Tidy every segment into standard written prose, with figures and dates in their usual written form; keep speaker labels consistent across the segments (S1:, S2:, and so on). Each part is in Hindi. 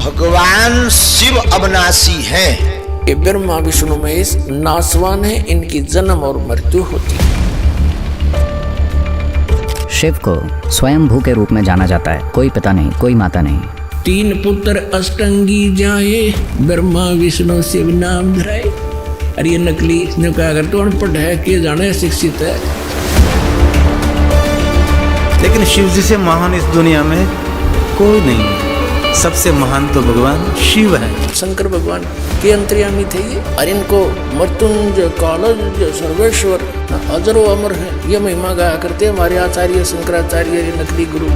S1: भगवान शिव अविनाशी हैं।
S2: ये ब्रह्मा विष्णु महेश नासवान है, इनकी जन्म और मृत्यु होती है।
S3: शिव को स्वयंभू के रूप में जाना जाता है। कोई पिता नहीं, कोई माता नहीं।
S2: 3 पुत्र अष्टंगी जाए, ब्रह्मा विष्णु शिव नाम धराए। अरे ये नकली, इसने कहा अगर तो अनपढ़ है कि जाने शिक्षित है।
S4: लेकिन शिव जी से महान इस दुनिया में कोई नहीं है। सबसे महान तो भगवान शिव है।
S2: शंकर भगवान के अंतर्यामी थे ये, और इनको मृत्युंजय कालज सर्वेश्वर अजरो अमर है ये महिमा गाया करते हमारे आचार्य शंकराचार्य, ये नकली गुरु।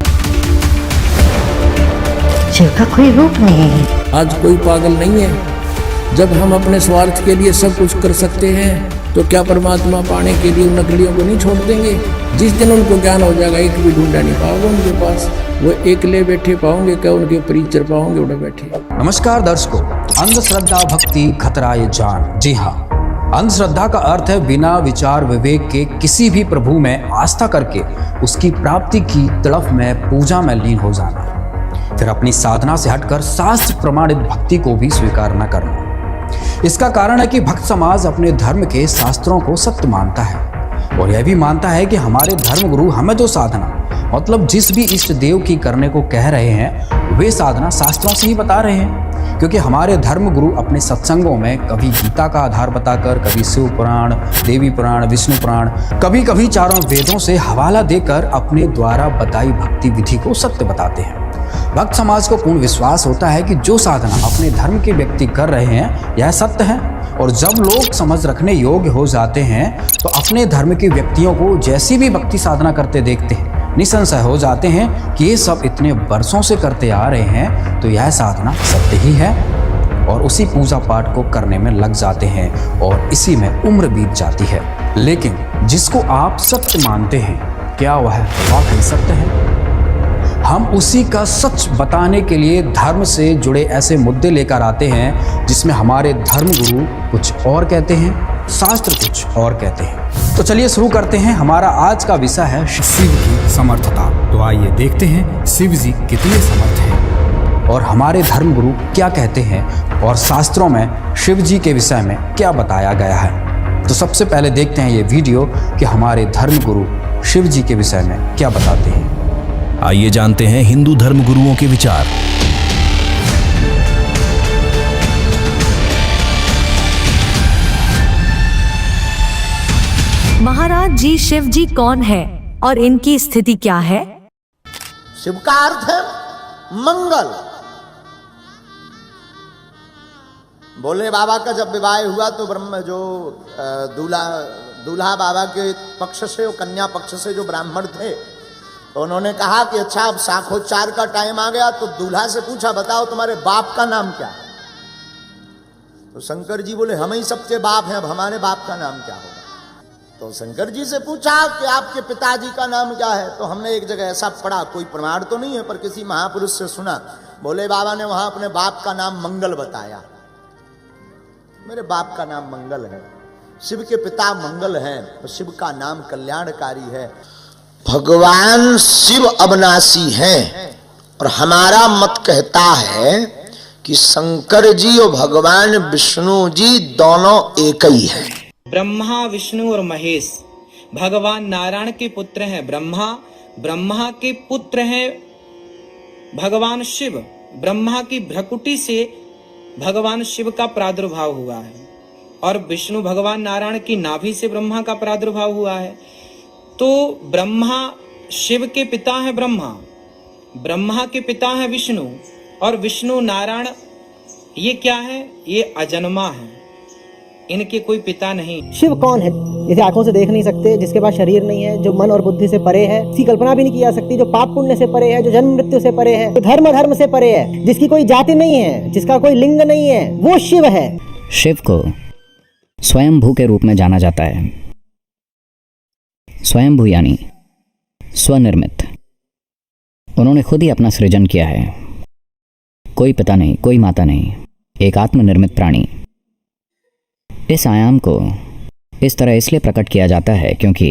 S5: शिव का कोई रूप नहीं है।
S2: आज कोई पागल नहीं है। जब हम अपने स्वार्थ के लिए सब कुछ कर सकते हैं तो क्या परमात्मा पाने के लिए उन नकलियों को नहीं छोड़ देंगे? जिस दिन उनको ज्ञान हो जाएगा, एक भी ढूंढा नहीं पाओगे उनके पास। वो एकले बैठे पाओगे क्या? उनके परिचर पाओगे उड़े बैठे।
S6: नमस्कार दर्शकों, अंधश्रद्धा भक्ति खतरा ये जान। जी हाँ, अंधश्रद्धा का अर्थ है बिना विचार विवेक के किसी भी प्रभु में आस्था करके उसकी प्राप्ति की तड़फ में पूजा में लीन हो जाना, फिर अपनी साधना से हटकर शास्त्र प्रमाणित भक्ति को भी स्वीकार न करना। इसका कारण है कि भक्त समाज अपने धर्म के शास्त्रों को सत्य मानता है और यह भी मानता है कि हमारे धर्म गुरु हमें जो साधना, मतलब जिस भी इष्ट देव की करने को कह रहे हैं, वे साधना शास्त्रों से ही बता रहे हैं। क्योंकि हमारे धर्म गुरु अपने सत्संगों में कभी गीता का आधार बताकर, कभी शिव पुराण, देवी पुराण, विष्णु पुराण, कभी कभी चारों वेदों से हवाला देकर अपने द्वारा बताई भक्ति विधि को सत्य बताते हैं। भक्त समाज को पूर्ण विश्वास होता है कि जो साधना अपने धर्म के व्यक्ति कर रहे हैं यह सत्य है, और जब लोग समझ रखने योग्य हो जाते हैं तो अपने धर्म के व्यक्तियों को जैसी भी भक्ति साधना करते देखते हैं, निसंशय हो जाते हैं कि ये सब इतने वर्षों से करते आ रहे हैं तो यह साधना सत्य ही है, और उसी पूजा पाठ को करने में लग जाते हैं और इसी में उम्र बीत जाती है। लेकिन जिसको आप सत्य मानते हैं, क्या वह वाकई सत्य है? हम उसी का सच बताने के लिए धर्म से जुड़े ऐसे मुद्दे लेकर आते हैं जिसमें हमारे धर्म गुरु कुछ और कहते हैं, शास्त्र कुछ और कहते हैं। तो चलिए शुरू करते हैं। हमारा आज का विषय है शिव की समर्थता। तो आइए देखते हैं शिव जी कितने समर्थ हैं और हमारे धर्म गुरु क्या कहते हैं और शास्त्रों में शिव जी के विषय में क्या बताया गया है। तो सबसे पहले देखते हैं ये वीडियो कि हमारे धर्म गुरु शिव जी के विषय में क्या बताते हैं।
S7: आइए जानते हैं हिंदू धर्म गुरुओं के विचार।
S8: महाराज जी, शिव जी कौन है और इनकी स्थिति क्या है?
S1: शिव का अर्थ है मंगल। भोले बाबा का जब विवाह हुआ तो ब्रह्म जो दूल्हा बाबा के पक्ष से और कन्या पक्ष से जो ब्राह्मण थे, तो उन्होंने कहा कि अच्छा अब शाखोच्चार का टाइम आ गया, तो दूल्हा से पूछा बताओ तुम्हारे बाप का नाम क्या है? तो शंकर जी बोले हम ही सबके बाप हैं, अब हमारे बाप का नाम क्या होगा? तो शंकर जी से पूछा कि आपके पिताजी का नाम क्या है? तो हमने एक जगह ऐसा पढ़ा, कोई प्रमाण तो नहीं है पर किसी महापुरुष से सुना, भोले बाबा ने वहां अपने बाप का नाम मंगल बताया। मेरे बाप का नाम मंगल है। शिव के पिता मंगल हैं, तो शिव का नाम कल्याणकारी है। भगवान शिव अविनाशी हैं और हमारा मत कहता है कि शंकर जी और भगवान विष्णु जी दोनों एक ही हैं।
S9: ब्रह्मा विष्णु और महेश भगवान नारायण के पुत्र हैं। ब्रह्मा के पुत्र हैं भगवान शिव। ब्रह्मा की भ्रकुटी से भगवान शिव का प्रादुर्भाव हुआ है और विष्णु भगवान नारायण की नाभि से ब्रह्मा का प्रादुर्भाव हुआ है। तो ब्रह्मा शिव के पिता है ब्रह्मा के पिता है विष्णु, और विष्णु नारायण ये क्या है? ये अजन्मा है, इनके कोई पिता नहीं।
S10: शिव कौन है? जिसे आंखों से देख नहीं सकते, जिसके पास शरीर नहीं है, जो मन और बुद्धि से परे है, इसकी कल्पना भी नहीं की जा सकती, जो पाप पुण्य से परे है, जो जन्म मृत्यु से परे है, जो धर्म से परे है, जिसकी कोई जाति नहीं है, जिसका कोई लिंग नहीं है, वो शिव है।
S3: शिव को स्वयंभू के रूप में जाना जाता है। स्वयंभू यानी स्वनिर्मित। उन्होंने खुद ही अपना सृजन किया है। कोई पिता नहीं, कोई माता नहीं, एक आत्मनिर्मित प्राणी। इस आयाम को इस तरह इसलिए प्रकट किया जाता है क्योंकि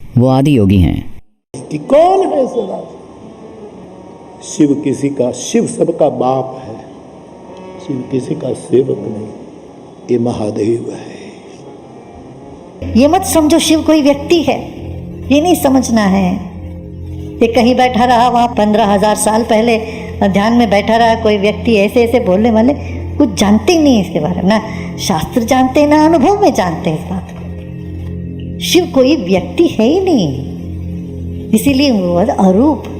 S3: वो आदि योगी हैं।
S11: कि कौन है सदा? शिव किसी का, शिव सबका बाप है, शिव किसी का सेवक नहीं, ये महादेव है।
S5: ये मत समझो शिव कोई व्यक्ति है, ये नहीं समझना है। ये कहीं बैठा रहा वहाँ 15,000 साल पहले ध्यान में बैठा रहा कोई व्यक्ति, ऐसे ऐसे बोलने वाले कुछ जानते ही नहीं इसके बारे में, ना शास्त्र जानते ना अनुभव में जानते इस बात को। शिव कोई व्यक्ति है ही नहीं, इसीलिए वो अरूप,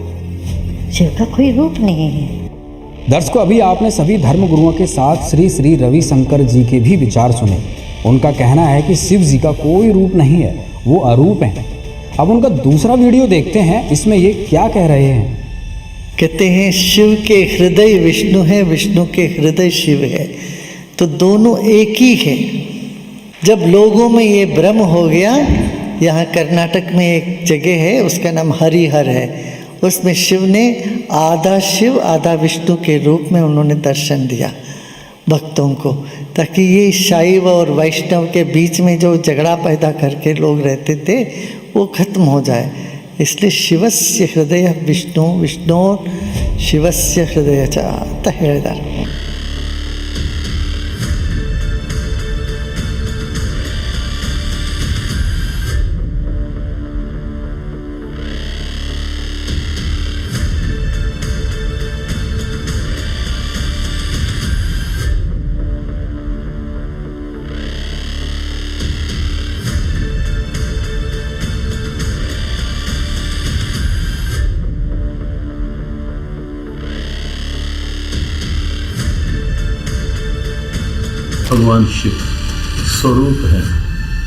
S5: शिव का कोई रूप नहीं है।
S6: दर्शकों, अभी आपने सभी धर्म गुरुओं के साथ श्री श्री रविशंकर जी के भी विचार सुने। उनका कहना है कि शिव जी का कोई रूप नहीं है, वो अरूप हैं। अब उनका दूसरा वीडियो देखते हैं, इसमें ये क्या कह रहे हैं।
S12: कहते हैं शिव के हृदय विष्णु है, विष्णु के हृदय शिव है, तो दोनों एक ही है। जब लोगों में ये भ्रम हो गया, यहाँ कर्नाटक में एक जगह है उसका नाम हरिहर है, उसमें शिव ने आधा शिव आधा विष्णु के रूप में उन्होंने दर्शन दिया भक्तों को, ताकि ये शैव और वैष्णव के बीच में जो झगड़ा पैदा करके लोग रहते थे वो खत्म हो जाए। इसलिए शिवस्य हृदय विष्णु, विष्णु शिवस्य हृदय च ಅಂತ ಹೇಳಿದ್ದಾರೆ।
S13: भगवान शिव स्वरूप है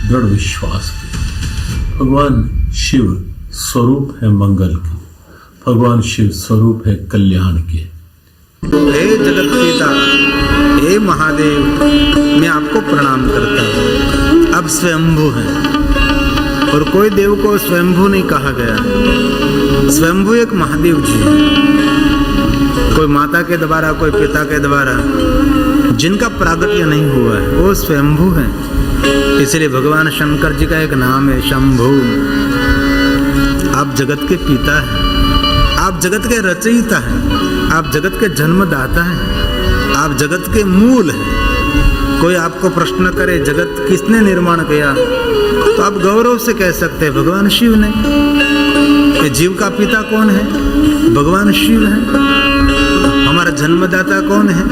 S13: दृढ़ विश्वास के, भगवान शिव स्वरूप है मंगल के, भगवान शिव स्वरूप है कल्याण के।
S4: हे जगत पिता, हे महादेव, मैं आपको प्रणाम करता हूँ। अब स्वयंभू है और कोई देव को स्वयंभू नहीं कहा गया। स्वयंभू एक महादेव जी है, कोई माता के द्वारा कोई पिता के द्वारा जिनका प्रागट्य नहीं हुआ है वो स्वयंभू है। इसलिए भगवान शंकर जी का एक नाम है शंभू। आप जगत के पिता हैं, आप जगत के रचयिता हैं, आप जगत के जन्मदाता हैं, आप जगत के मूल हैं। कोई आपको प्रश्न करे जगत किसने निर्माण किया, तो आप गौरव से कह सकते हैं भगवान शिव ने। ये जीव का पिता कौन है? भगवान शिव है। हमारा जन्मदाता कौन है?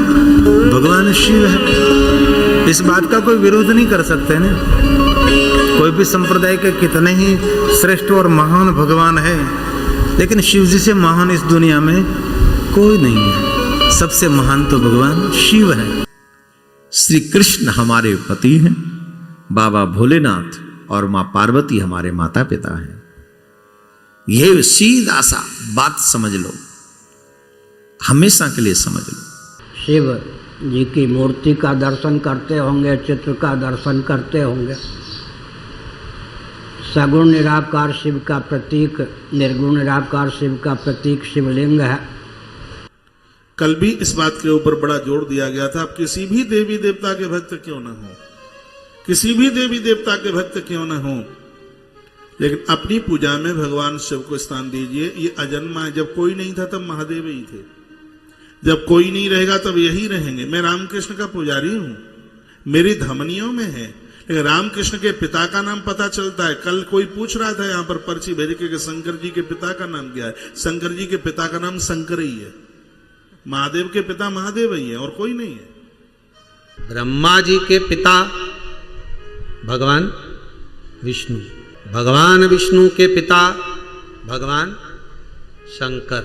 S4: भगवान शिव है। इस बात का कोई विरोध नहीं कर सकते ना। कोई भी संप्रदाय के कितने ही श्रेष्ठ और महान भगवान है, लेकिन शिव जी से महान इस दुनिया में कोई नहीं है। सबसे महान तो भगवान शिव है।
S14: श्री कृष्ण हमारे पति हैं, बाबा भोलेनाथ और माँ पार्वती हमारे माता पिता हैं। यह सीधा सा बात समझ लो, हमेशा के लिए समझ लो।
S2: शिव जी की मूर्ति का दर्शन करते होंगे, चित्र का दर्शन करते होंगे। सगुण निराकार शिव का प्रतीक, निर्गुण निराकार शिव का प्रतीक शिवलिंग है।
S15: कल भी इस बात के ऊपर बड़ा जोर दिया गया था, आप किसी भी देवी देवता के भक्त क्यों न हो, किसी भी देवी देवता के भक्त क्यों न हो, लेकिन अपनी पूजा में भगवान शिव को स्थान दीजिए। ये अजन्मा है। जब कोई नहीं था तब महादेव ही थे, जब कोई नहीं रहेगा तब यही रहेंगे। मैं रामकृष्ण का पुजारी हूं, मेरी धमनियों में है, लेकिन रामकृष्ण के पिता का नाम पता चलता है। कल कोई पूछ रहा था यहाँ पर पर्ची भेज के शंकर जी के पिता का नाम क्या है। शंकर जी के पिता का नाम शंकर ही है। महादेव के पिता महादेव ही है और कोई नहीं है।
S16: ब्रह्मा जी के पिता भगवान विष्णु, भगवान विष्णु के पिता भगवान शंकर।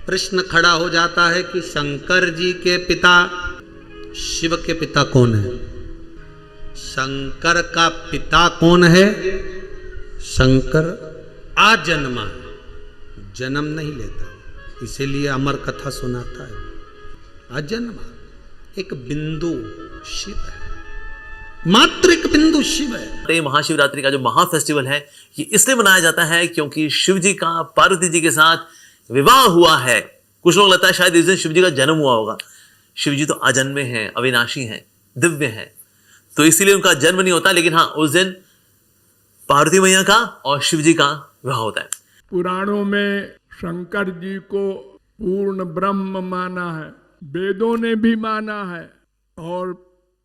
S16: प्रश्न खड़ा हो जाता है कि शंकर जी के पिता शिव के पिता कौन है? शंकर का पिता कौन है? शंकर आजन्मा है, जन्म नहीं लेता, इसीलिए अमर कथा सुनाता है। अजन्मा एक बिंदु शिव है, मात्र एक बिंदु शिव है।
S17: महाशिवरात्रि का जो महा फेस्टिवल है ये इसलिए मनाया जाता है क्योंकि शिव जी का पार्वती जी के साथ विवाह हुआ है। कुछ लोग लगता है शायद इस दिन शिव जी का जन्म हुआ होगा। शिव जी तो अजन्मे हैं, अविनाशी हैं, दिव्य हैं, तो इसीलिए उनका जन्म नहीं होता। लेकिन हाँ, उस दिन पार्वती मैया का और शिव जी का विवाह होता है।
S18: पुराणों में शंकर जी को पूर्ण ब्रह्म माना है, वेदों ने भी माना है, और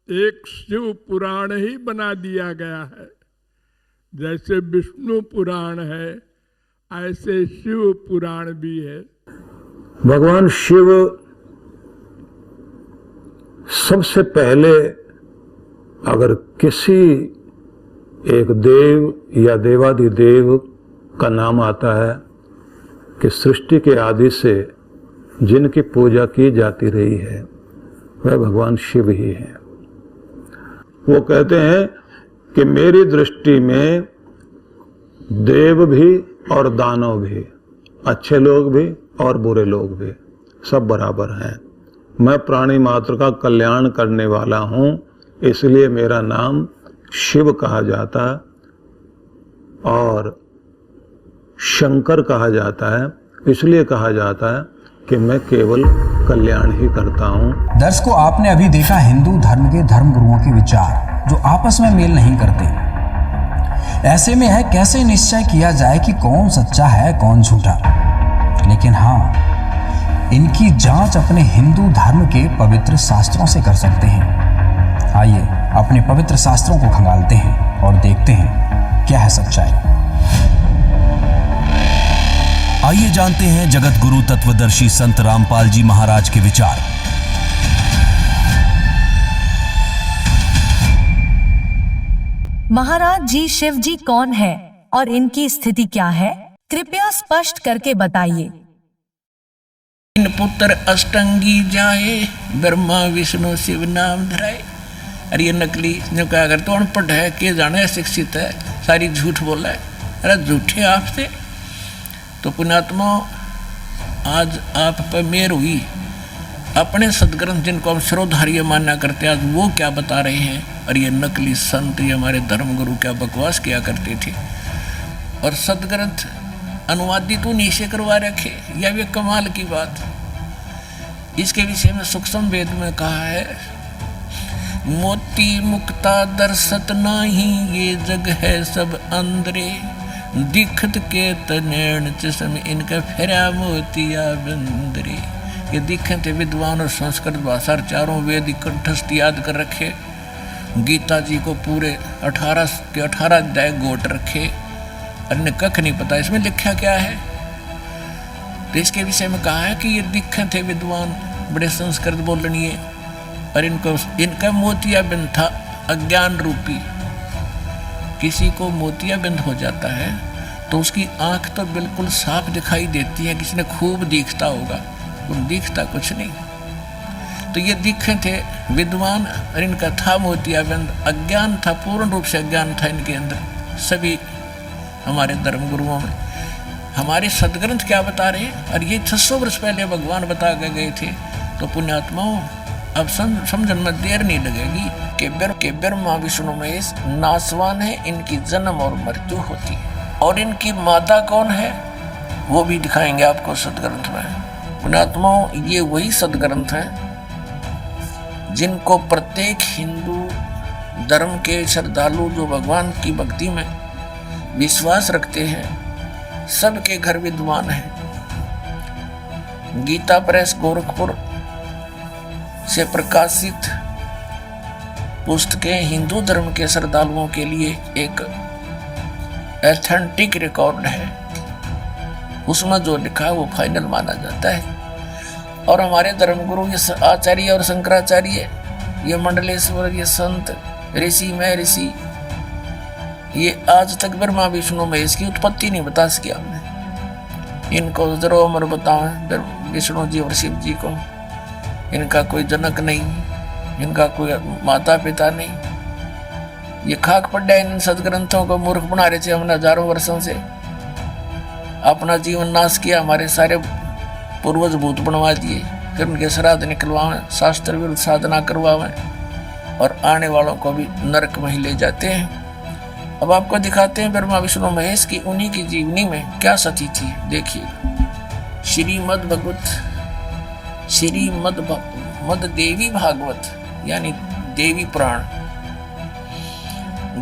S18: एक शिव पुराण ही बना दिया गया है। जैसे विष्णु पुराण है, ऐसे शिव पुराण भी है।
S11: भगवान शिव सबसे पहले अगर किसी एक देव या देवाधिदेव का नाम आता है कि सृष्टि के आदि से जिनकी पूजा की जाती रही है वह भगवान शिव ही है। वो कहते हैं कि मेरी दृष्टि में देव भी और दानव भी, अच्छे लोग भी और बुरे लोग भी, सब बराबर हैं। मैं प्राणी मात्र का कल्याण करने वाला हूँ, इसलिए मेरा नाम शिव कहा जाता है और शंकर कहा जाता है। इसलिए कहा जाता है कि मैं केवल कल्याण ही करता हूँ।
S6: दर्शकों, आपने अभी देखा हिंदू धर्म के धर्मगुरुओं के विचार जो आपस में मेल नहीं करते। ऐसे में है कैसे निश्चय किया जाए कि कौन सच्चा है कौन झूठा। लेकिन हाँ, इनकी जांच अपने हिंदू धर्म के पवित्र शास्त्रों से कर सकते हैं। आइए अपने पवित्र शास्त्रों को खंगालते हैं और देखते हैं क्या है सच्चाई।
S7: आइए जानते हैं जगत गुरु तत्वदर्शी संत रामपाल जी महाराज के विचार।
S8: महाराज जी, शिव जी कौन है और इनकी स्थिति क्या है? कृपया स्पष्ट करके बताइए।
S2: इन पुत्र अष्टंगी जाए, ब्रह्मा विष्णु शिव नाम धराए। अरे ये नकली जो क्या कर, तो अनपढ़ है, के जाने शिक्षित है, सारी झूठ बोला है। अरे झूठे आपसे तो पुण्यात्मा, आज आप पर मेहर हुई। अपने सदग्रंथ जिनको हम श्रोधार्य माना करते आज वो क्या बता रहे हैं, और ये नकली संत, ये हमारे धर्मगुरु क्या बकवास किया करते थे। और सदग्रंथ अनुवादित तो नीचे करवा रखे, यह भी कमाल की बात। इसके विषय में सूक्ष्म वेद में कहा है, मोती मुक्ता दर्शत नाही, ये जग है सब अंदरे, दिखत के तनैण चश्म इनका फेरा मोतिया बंदरे। ये दिखत विद्वान और संस्कृत भाषा चारों वेद कंठस्थ याद कर रखे। गीता जी को पूरे 18 के 18 अध्याय गोट रखे, अन्य कख नहीं पता इसमें लिखा क्या है। तो इसके विषय में कहा है कि ये दिखत है विद्वान, बड़े संस्कृत बोलनी है, और इनका मोतिया बिंद था अज्ञान रूपी। किसी को मोतिया बिंद हो जाता है तो उसकी आंख तो बिल्कुल साफ दिखाई देती है, किसी ने खूब दिखता होगा, उन दिखता कुछ नहीं। तो ये दिखे थे विद्वान, और इनका था मोतिया बिंद, अज्ञान था, पूर्ण रूप से अज्ञान था इनके अंदर। सभी हमारे धर्मगुरुओं में हमारे सदग्रंथ क्या बता रहे हैं, और ये 600 वर्ष पहले भगवान बता के गए थे। तो पुण्यात्माओं, अब समझने में देर नहीं लगेगी कि ब्रह्मा विष्णु महेश नासवान है, इनकी जन्म और मृत्यु होती है। और इनकी माता कौन है वो भी दिखाएंगे आपको सदग्रंथ में। पुण्यात्माओं, ये वही सदग्रंथ हैं जिनको प्रत्येक हिंदू धर्म के श्रद्धालु जो भगवान की भक्ति में विश्वास रखते हैं, सबके घर विद्वान हैं। गीता प्रेस गोरखपुर से प्रकाशित पुस्तकें हिंदू धर्म के श्रद्धालुओं के लिए एक ऑथेंटिक रिकॉर्ड है। उसमें जो लिखा है वो फाइनल माना जाता है। और हमारे धर्मगुरु ये आचार्य और शंकराचार्य, ये मंडलेश्वर, ये संत ऋषि में ऋषि, ये आज तक ब्रह्मा विष्णु महेश की उत्पत्ति नहीं बता सके हमने। इनको जरूर अमर बताओ, विष्णु जी और शिव जी को। इनका कोई जनक नहीं, इनका कोई माता पिता नहीं। ये खाक पड्डा इन सदग्रंथों को मूर्ख बना रहे थे हमने हजारों वर्षों से। अपना जीवन नाश किया, हमारे सारे पूर्वज भूत बनवा दिए, फिर उनके श्राद्ध निकलवाएं, शास्त्र विरुद्ध साधना करवाएं, और आने वालों को भी नरक में ही ले जाते हैं। अब आपको दिखाते हैं ब्रह्मा विष्णु महेश की उन्हीं की जीवनी में क्या सती थी। देखिए, श्रीमद देवी भागवत यानी देवी पुराण,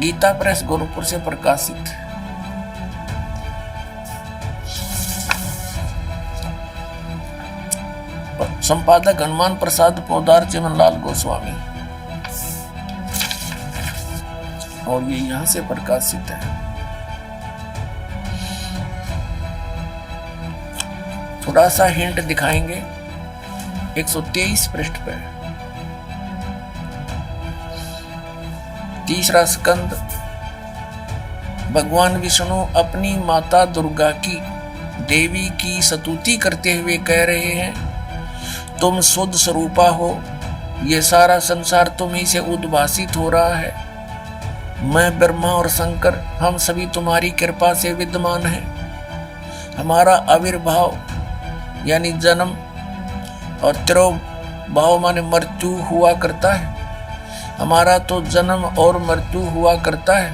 S2: गीता प्रेस गोरखपुर से प्रकाशित। संपादक हनुमान प्रसाद पोदार चिमनलाल गोस्वामी, और ये यहां से प्रकाशित है। थोड़ा सा हिंट दिखाएंगे 123 पृष्ठ पे। तीसरा स्कंद, भगवान विष्णु अपनी माता दुर्गा की, देवी की स्तुति करते हुए कह रहे हैं, तुम शुद्ध स्वरूपा हो, ये सारा संसार तुम ही से उद्भासित हो रहा है। मैं ब्रह्मा और शंकर हम सभी तुम्हारी कृपा से विद्यमान हैं। हमारा आविर्भाव यानी जन्म और तिरोभाव माने मृत्यु हुआ करता है। हमारा तो जन्म और मृत्यु हुआ करता है,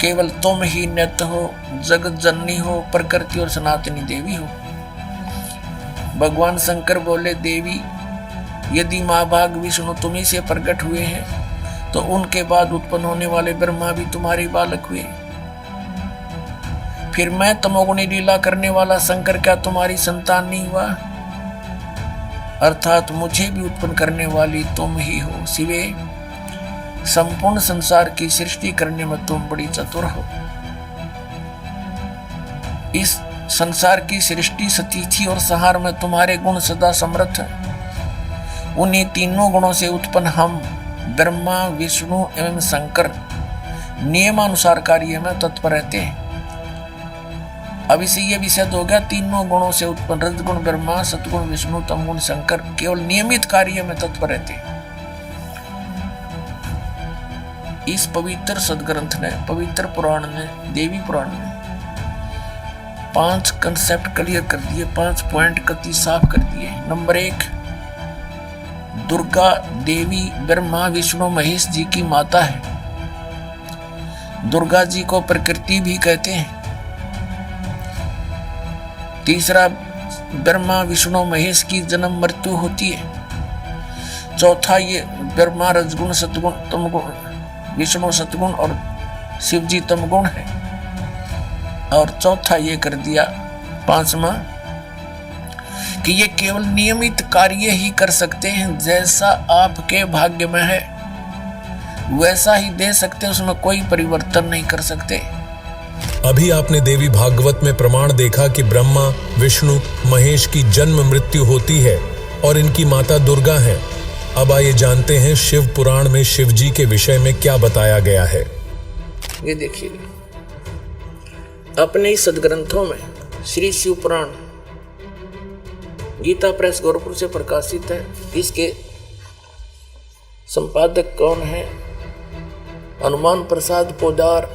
S2: केवल तुम ही नित्य हो, जगत जननी हो, प्रकृति और सनातनी देवी हो। भगवान शंकर बोले, देवी यदि महाभाग विष्णु तुम्ही से प्रकट हुए हैं तो उनके बाद उत्पन्न होने वाले ब्रह्मा भी तुम्हारे बालक हुए। फिर मैं तमोगुणी लीला करने वाला शंकर क्या तुम्हारी संतान नहीं हुआ? अर्थात मुझे भी उत्पन्न करने वाली तुम ही हो। शिवे, संपूर्ण संसार की सृष्टि करने में तुम बड़ी चतुर हो। इस संसार की सृष्टि, स्थिति और संहार में तुम्हारे गुण सदा समर्थ हैं। उन्हीं तीनों गुणों से उत्पन्न हम ब्रह्मा, विष्णु एवं शंकर नियमानुसार कार्य में तत्पर रहते हैं। अब इसे यह भी सिद्ध हो गया, तीनों गुणों से उत्पन्न रजगुण ब्रह्मा, सतगुण विष्णु, तमगुण शंकर केवल नियमित कार्य में तत्पर रहते हैं। इस पवित्र सदग्रंथ ने, पवित्र पुराण ने, देवी पुराण ने 5 कंसेप्ट क्लियर कर दिए, 5 पॉइंट कति साफ कर दिए। नंबर 1, दुर्गा देवी ब्रह्मा विष्णु महेश जी की माता है। दुर्गा जी को प्रकृति भी कहते हैं। तीसरा, ब्रह्मा विष्णु महेश की जन्म मृत्यु होती है। चौथा, ये ब्रह्मा रजगुण सतगुण तमगुण, विष्णु सतगुण और शिव जी तमगुण है। और चौथा ये कर दिया 5वां कि ये केवल नियमित कार्य ही कर सकते हैं, जैसा आपके भाग्य में है वैसा ही दे सकते, उसमें कोई परिवर्तन नहीं कर सकते।
S19: अभी आपने देवी भागवत में प्रमाण देखा कि ब्रह्मा विष्णु महेश की जन्म मृत्यु होती है और इनकी माता दुर्गा है। अब आइए जानते हैं शिव पुराण में शिव जी के विषय में क्या बताया गया है।
S2: ये देखिए, अपने इस सदग्रंथों में श्री शिव पुराण गीता प्रेस गोरखपुर से प्रकाशित है। इसके संपादक कौन है? हनुमान प्रसाद पोदार।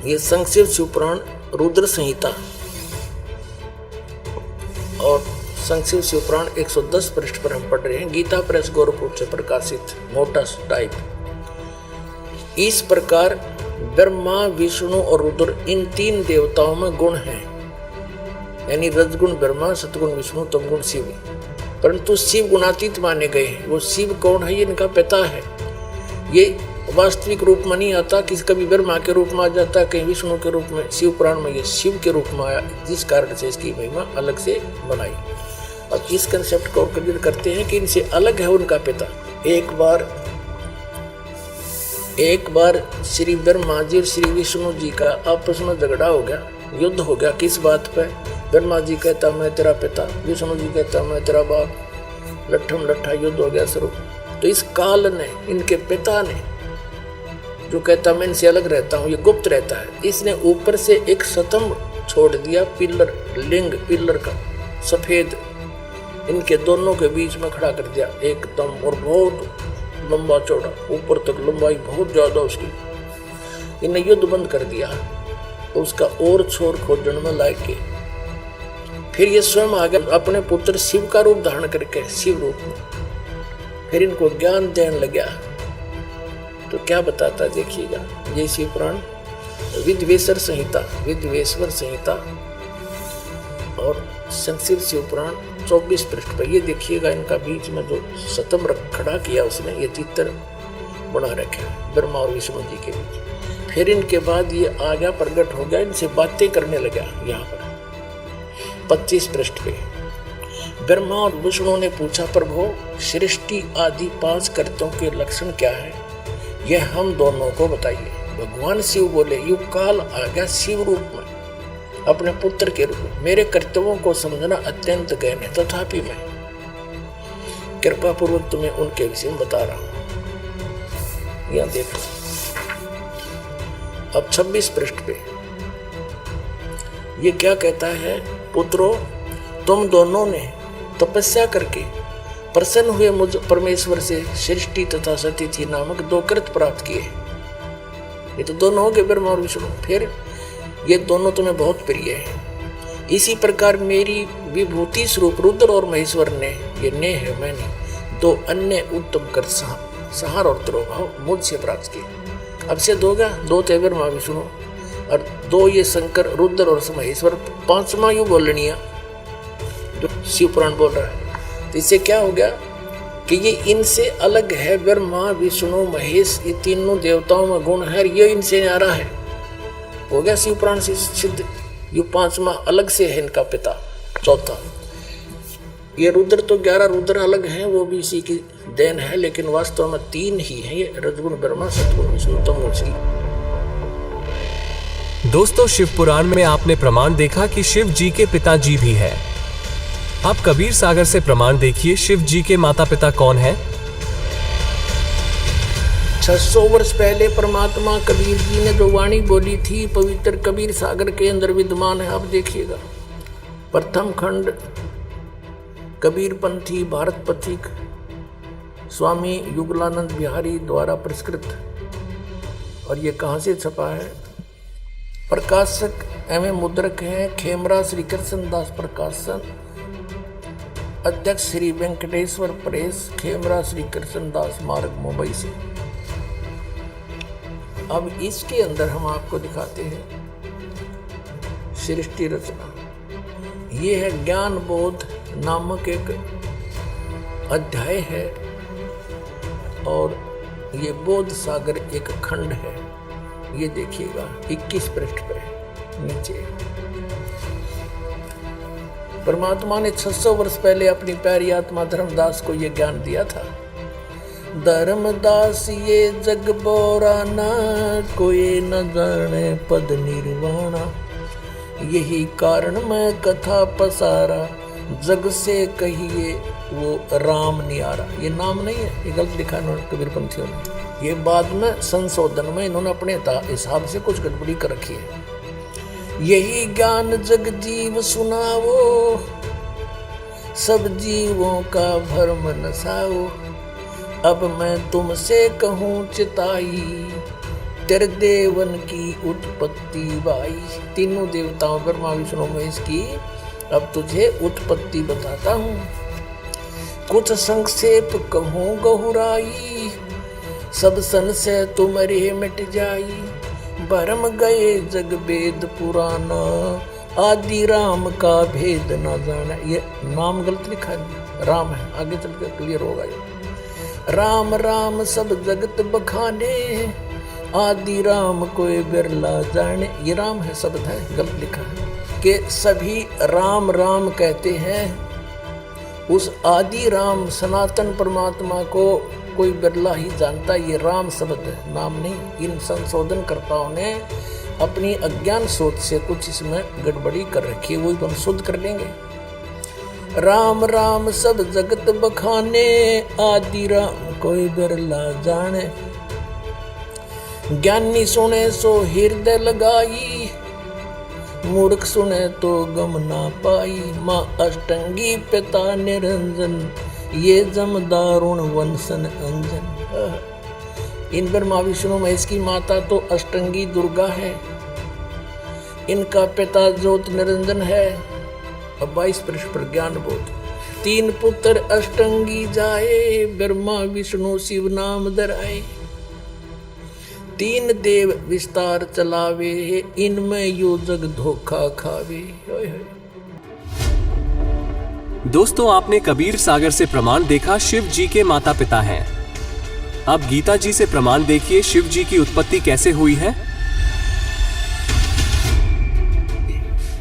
S2: ये संक्षिप्त शिव पुराण रुद्र संहिता और संक्षिप्त शिव पुराण 110 पृष्ठ पर हम पढ़ रहे हैं। गीता प्रेस गोरखपुर से प्रकाशित मोटा टाइप। इस प्रकार ब्रह्मा विष्णु और रुद्र इन 3 देवताओं में गुण हैं, यानी रजगुण ब्रह्मा, सतगुण विष्णु, तमगुण शिव। परंतु शिव गुणातीत माने गए हैं। वो शिव कौन है? ये इनका पिता है। ये वास्तविक रूप में नहीं आता, किसी कभी ब्रह्मा के रूप में आ जाता है, कहीं विष्णु के रूप में। शिव पुराण में ये शिव के रूप में आया, जिस कारण से इसकी महिमा अलग से बनाई। अब इस कंसेप्ट को क्लियर करते हैं कि इनसे अलग है उनका पिता। एक बार श्री ब्रह्मा जी और श्री विष्णु जी का आपस में झगड़ा हो गया, युद्ध हो गया। किस बात पे? ब्रह्मा जी कहता मैं तेरा पिता, विष्णु जी कहता मैं तेरा बाप। लट्ठम लट्ठा युद्ध हो गया शुरू। तो इस काल ने, इनके पिता ने, जो कहता मैं इनसे अलग रहता हूँ, ये गुप्त रहता है, इसने ऊपर से एक स्तंभ छोड़ दिया, पिलर, लिंग पिलर का सफेद, इनके दोनों के बीच में खड़ा कर दिया एकदम, और बहुत लंबा चौड़ा, ऊपर तक लंबाई बहुत ज्यादा उसकी। इन्हें युद्ध बंद कर दिया, उसका और छोर खोजने में लायक के। फिर ये स्वयं आ गया अपने पुत्र शिव का रूप धारण करके, शिव रूप में। फिर इनको ज्ञान देने लगा। तो क्या बताता देखिएगा, ये शिव पुराण विद्वेश्वर संहिता, विद्वेश्वर संहिता और संक्षिप्त शिव पुराण 124 पृष्ठ पर ये देखिएगा, इनका बीच में जो सतम खड़ा किया उसने, ये चित्र बना रखा है ब्रह्मा और विष्णु जी के बीच। फिर इनके बाद ये आ गया, प्रकट हो गया, इनसे बातें करने लगा। यहाँ पर 25 पृष्ठ पे ब्रह्मा और विष्णु ने पूछा, प्रभु सृष्टि आदि 5 कर्तों के लक्षण क्या है, यह हम दोनों को बताइए। भगवान शिव बोले, युग काल आ गया शिव रूप में, अपने पुत्र के रूप में। मेरे कर्तव्यों को समझना अत्यंत गहन है, तथापि मैं कृपा पूर्वक तुम्हें उनके विषय में बता रहा हूं। यहां देखो, अब 26 पृष्ठ पे ये क्या कहता है, पुत्रों तुम दोनों ने तपस्या करके प्रसन्न हुए मुझ परमेश्वर से सृष्टि तथा सतिथि नामक 2 कृत प्राप्त किए। ये तो दोनों हो गए, ब्रह्मा और विष्णु। फिर ये दोनों तुम्हें बहुत प्रिय है। इसी प्रकार मेरी विभूति स्वरूप रुद्र और महेश्वर ने, ये ने है मैंने, 2 अन्य उत्तम कर सहार और तिरोभाव मुझसे प्राप्त किए। अब से 2 थे ब्रह्मा विष्णु और 2 ये शंकर रुद्र और महेश्वर, 5वां यू बोलनिया जो शिव पुराण बोल रहा है। तो इससे क्या हो गया कि ये इनसे अलग है। ब्रह्मा विष्णु महेश, ये तीनों देवताओं में गुण है, ये इनसे न्यारा है। हो गया शिव पुराण से सिद्ध। ये 5वां अलग से है इनका पिता। 4था ये रुद्र, तो 11 रुद्र अलग हैं, वो भी इसी की देन है, लेकिन वास्तव में 3 ही हैं, ये रजगुण ब्रह्मा, सतगुण विष्णु, तमोगुण शिव।
S20: दोस्तों, शिव पुराण में आपने प्रमाण देखा कि शिव जी के पिताजी भी है। आप कबीर सागर से प्रमाण देखिए, शिव जी के माता पिता कौन है।
S2: 600 वर्ष पहले परमात्मा कबीर जी ने जो वाणी बोली थी, पवित्र कबीर सागर के अंदर विद्यमान है। आप देखिएगा, प्रथम खंड कबीर पंथी भारत पथिक स्वामी युगलानंद बिहारी द्वारा पुरस्कृत। और ये कहाँ से छपा है? प्रकाशक एवं मुद्रक हैं खेमरा श्री कृष्ण दास प्रकाशन, अध्यक्ष श्री वेंकटेश्वर प्रेस, खेमरा श्री कृष्ण दास मार्ग, मुंबई से। अब इसके अंदर हम आपको दिखाते हैं सृष्टि रचना। ये है ज्ञान बोध नामक एक अध्याय है और ये बोध सागर एक खंड है। ये देखिएगा 21 पृष्ठ पे नीचे। परमात्मा ने 600 वर्ष पहले अपनी प्यारी आत्मा धर्मदास को यह ज्ञान दिया था। धर्मदास ये जग बोराना, कोई न जाने पद निर्वाणा। यही कारण मैं कथा पसारा, जग से कहिए वो राम नियारा। ये नाम नहीं है, ये गलत लिखा है कबीर पंथियों ने। ये बाद में संशोधन में इन्होंने अपने हिसाब से कुछ गड़बड़ी कर रखी है। यही ज्ञान जग जीव सुनावो, सब जीवों का भरम नसाओ। अब मैं तुमसे कहूँ चिताई, तेरे देवन की उत्पत्ति बाई। तीनों देवताओं ब्रह्मा विष्णु महेश की अब तुझे उत्पत्ति बताता हूँ। कुछ संक्षेप कहूँ गहुराई, सब संशय तुम्हारे मिट जाई। भरम गए जग वेद पुराना, आदि राम का भेद न जाना। ये नाम गलत लिखा है, राम है, आगे चल कर क्लियर होगा ये। राम राम सब जगत बखाने, आदि राम कोई बिरला जाने। ये राम है शब्द है, गलत लिखा है कि सभी राम राम कहते हैं। उस आदि राम सनातन परमात्मा को कोई बिरला ही जानता। ये राम शब्द है, नाम नहीं। इन संशोधनकर्ताओं ने अपनी अज्ञान सोच से कुछ इसमें गड़बड़ी कर रखी है, वही हम शुद्ध कर लेंगे। राम राम सब जगत बखाने, आदि राम कोई बिरला जाने। ज्ञानी सुने सो हृदय लगाई, मूर्ख सुने तो गम ना पाई। माँ अष्टंगी पिता निरंजन, ये जम दारुण वंशन अंजन। इन ब्रह्मा विष्णु महेश की माता तो अष्टंगी दुर्गा है, इनका पिता ज्योत निरंजन है। अब 22 पृष्ठ पर ज्ञान बोध। 3 पुत्र अष्टंगी जाए, ब्रह्मा विष्णु शिव नाम धराए। 3 देव विस्तार चलावे, इनमें यो जग धोखा खावे।
S20: दोस्तों, आपने कबीर सागर से प्रमाण देखा शिव जी के माता पिता हैं। अब गीता जी से प्रमाण देखिए शिव जी की उत्पत्ति कैसे हुई है।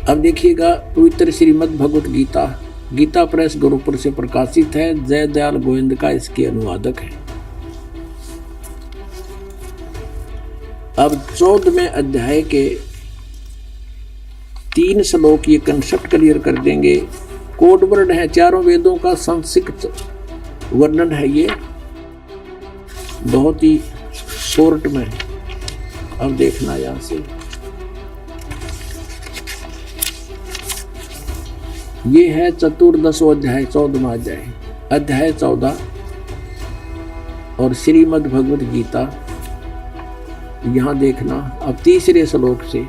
S2: अब देखिएगा पवित्र श्रीमद् भगवत गीता, गीता प्रेस गुरुपुर से प्रकाशित है। जय दयाल गोविंद का इसके अनुवादक है। अब 14वें अध्याय के 3 श्लोक ये कंसेप्ट क्लियर कर देंगे। कोड वर्ड है, चारों वेदों का संक्षिप्त वर्णन है ये, बहुत ही शॉर्ट में। अब देखना यहां से, ये है चतुर्दशो अध्याय, 14वां अध्याय, अध्याय 14 और श्रीमद् भगवत गीता। यहां देखना अब 3 श्लोक से।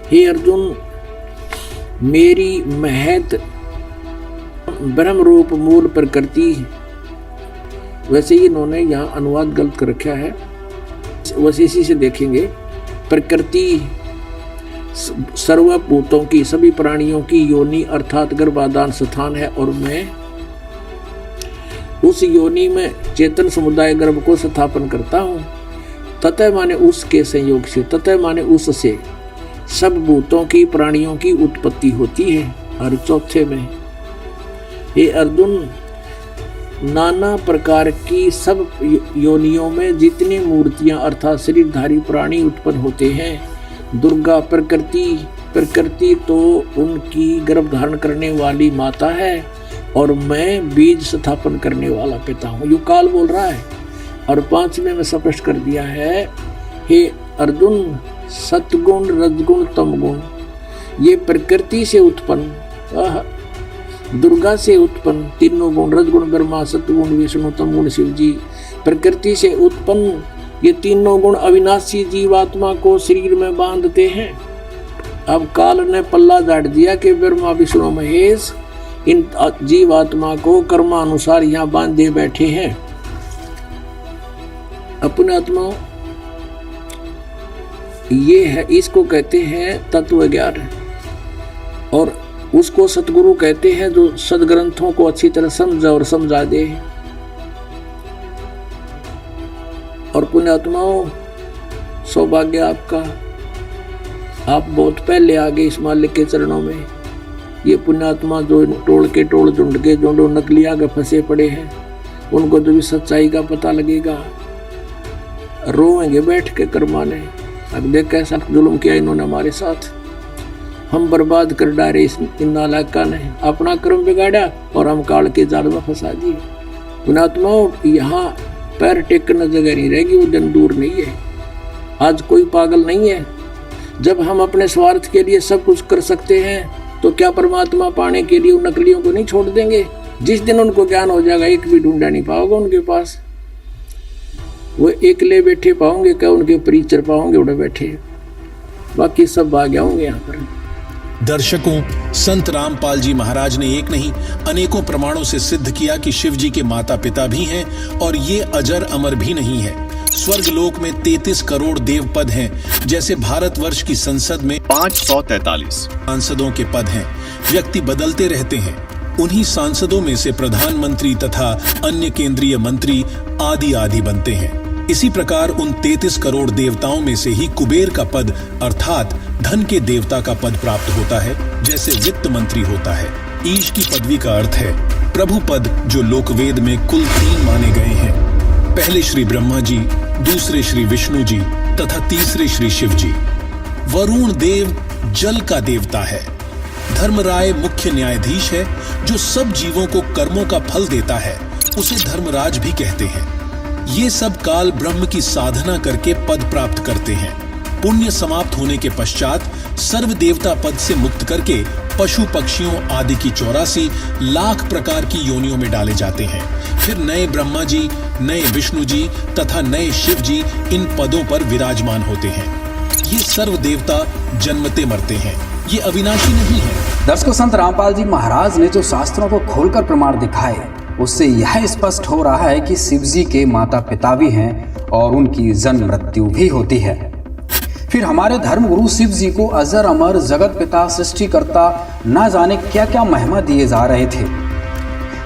S2: हे अर्जुन, मेरी महत ब्रह्म रूप मूल प्रकृति, वैसे ही इन्होंने यहाँ अनुवाद गलत कर रखा है, वैसे इसी से देखेंगे। प्रकृति सर्वभूतों की, सभी प्राणियों की योनि अर्थात गर्भाधान स्थान है, और मैं उस योनि में चेतन समुदाय गर्भ को स्थापन करता हूँ। ततः माने उसके संयोग से, ततः माने उससे सब भूतों की, प्राणियों की उत्पत्ति होती है। और चौथे में, हे अर्जुन, नाना प्रकार की सब योनियों में जितनी मूर्तियां अर्थात शरीरधारी प्राणी उत्पन्न होते हैं, दुर्गा प्रकृति तो उनकी गर्भ धारण करने वाली माता है, और मैं बीज स्थापन करने वाला पिता हूँ। यू काल बोल रहा है। और 5वें में स्पष्ट कर दिया है, हे अर्जुन, सतगुण रजगुण तमगुण ये प्रकृति से उत्पन्न, दुर्गा से उत्पन्न तीनों गुण, रजगुण ब्रह्मा, सतगुण विष्णु, तमगुण शिव जी, प्रकृति से उत्पन्न ये तीनों गुण अविनाशी जीवात्मा को शरीर में बांधते हैं। अब काल ने पल्ला झाड़ दिया कि ब्रह्मा विष्णु महेश इन जीवात्मा को कर्मानुसार यहाँ बांधे बैठे हैं। अपने आत्मा ये है, इसको कहते हैं तत्व ज्ञान, और उसको सतगुरु कहते हैं जो सदग्रंथों को अच्छी तरह समझा और समझा दे। और पुण्यात्माओं, सौभाग्य आपका, आप बहुत पहले आ गए इस मालिक के चरणों में। ये पुण्यात्मा जो टोल झुंड के जो नकली आगे फंसे पड़े हैं, उनको तो भी सच्चाई का पता लगेगा, रोएंगे बैठ के कर्माने। अब देख कैसा जुल्म किया इन्होंने हमारे साथ, हम बर्बाद कर डाले इन नालायका ने, अपना कर्म बिगाड़ा और हम काल के जाल में फंसा दिए। पुण्यात्माओं, यहाँ पैर टेकने जगह नहीं रहेगी, वो दिन दूर नहीं है। आज कोई पागल नहीं है। जब हम अपने स्वार्थ के लिए सब कुछ कर सकते हैं, तो क्या परमात्मा पाने के लिए उन नकलियों को नहीं छोड़ देंगे? जिस दिन उनको ज्ञान हो जाएगा, एक भी ढूंढा नहीं पाओगे उनके पास। वो एकले बैठे पाओगे, क्या उनके परिचर पाओगे उड़े बैठे, बाकी सब भाग होंगे यहाँ पर।
S19: दर्शकों, संत रामपाल जी महाराज ने एक नहीं अनेकों प्रमाणों से सिद्ध किया कि शिव जी के माता पिता भी हैं, और ये अजर अमर भी नहीं है। स्वर्ग लोक में 33 करोड़ देव पद हैं, जैसे भारतवर्ष की संसद में 543 सांसदों के पद हैं। व्यक्ति बदलते रहते हैं, उन्हीं सांसदों में से प्रधानमंत्री तथा अन्य केंद्रीय मंत्री आदि आदि बनते हैं। इसी प्रकार उन 33 करोड़ देवताओं में से ही कुबेर का पद अर्थात धन के देवता का पद प्राप्त होता है, जैसे वित्त मंत्री होता है। ईश की पदवी का अर्थ है प्रभु पद, जो लोकवेद में कुल 3 माने गए हैं। पहले श्री ब्रह्मा जी, दूसरे श्री विष्णु जी तथा तीसरे श्री शिव जी। वरुण देव जल का देवता है। धर्मराय मुख्य न्यायाधीश है, जो सब जीवों को कर्मों का फल देता है, उसे धर्मराज भी कहते हैं। ये सब काल ब्रह्म की साधना करके पद प्राप्त करते हैं। पुण्य समाप्त होने के पश्चात सर्व देवता पद से मुक्त करके पशु पक्षियों आदि की 84 लाख प्रकार की योनियों में डाले जाते हैं। फिर नए ब्रह्मा जी, नए विष्णु जी तथा नए शिव जी इन पदों पर विराजमान होते हैं। ये सर्व देवता जन्मते मरते हैं, ये अविनाशी नहीं है।
S6: दर्शकों, संत रामपाल जी महाराज ने जो शास्त्रों को खोलकर प्रमाण दिखाए, उससे यह स्पष्ट हो रहा है कि शिव जी के माता पिता भी हैं और उनकी जन्म मृत्यु भी होती है। फिर हमारे धर्मगुरु शिव जी को अजर अमर जगत पिता सृष्टिकर्ता न जाने क्या क्या महिमा दिए जा रहे थे।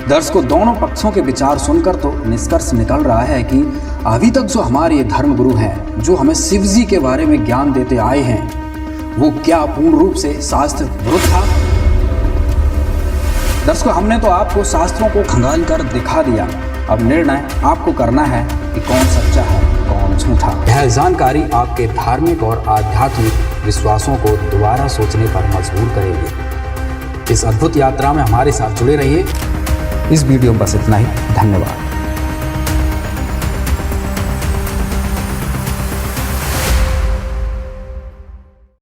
S6: दर्शकों, दोनों पक्षों के विचार सुनकर तो निष्कर्ष निकल रहा है कि अभी तक जो हमारे ये धर्मगुरु हैं, जो हमें शिव जी के बारे में ज्ञान देते आए हैं, वो क्या पूर्ण रूप से शास्त्र विरुद्ध था? दर्शकों, हमने तो आपको शास्त्रों को खंगाल कर दिखा दिया। अब निर्णय आपको करना है कि कौन सच्चा है, कौन झूठा। यह जानकारी आपके धार्मिक और आध्यात्मिक विश्वासों को दोबारा सोचने पर मजबूर करेगी। इस अद्भुत यात्रा में हमारे साथ जुड़े रहिए। इस वीडियो में बस इतना ही। धन्यवाद।